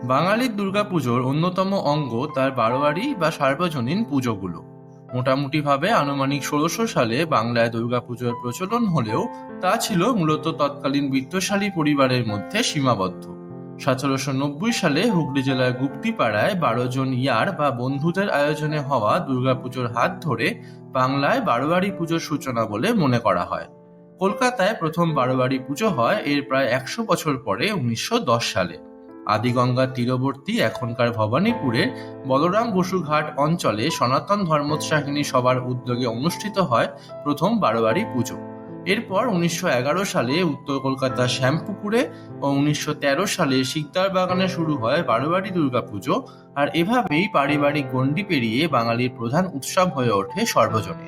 বাঙালির দুর্গাপুজোর অন্যতম অঙ্গ তার বারোয়ারি বা সার্বজনীন পুজোগুলো। মোটামুটিভাবে আনুমানিক ১৬০০ সালে বাংলায় দুর্গাপুজোর প্রচলন হলেও তা ছিল মূলত তৎকালীন বিত্তশালী পরিবারের মধ্যে সীমাবদ্ধ। ১৭৯০ সালে হুগলি জেলার গুপ্তিপাড়ায় ১২ জন ইয়ার বা বন্ধুদের আয়োজনে হওয়া দুর্গাপুজোর হাত ধরে বাংলায় বারোয়ারি পুজোর সূচনা বলে মনে করা হয়। কলকাতায় প্রথম বারোয়ারি পুজো হয় এর প্রায় ১০০ বছর পরে ১৯১০ সালে। আদিগঙ্গার তীরবর্তী এখনকার ভবানীপুরের বলরাম বসু ঘাট অঞ্চলে সনাতন ধর্মোৎসাহিনী সবার উদ্যোগে অনুষ্ঠিত হয় প্রথম বারোয়ারি পুজো। এরপর ১৯১১ সালে উত্তর কলকাতার শ্যামপুকুরে ও ১৯১৩ সালে শিকদার বাগানে শুরু হয় বারোয়ারি দুর্গাপুজো। আর এভাবেই পারিবারিক গণ্ডি পেরিয়ে বাঙালির প্রধান উৎসব হয়ে ওঠে সর্বজনীন।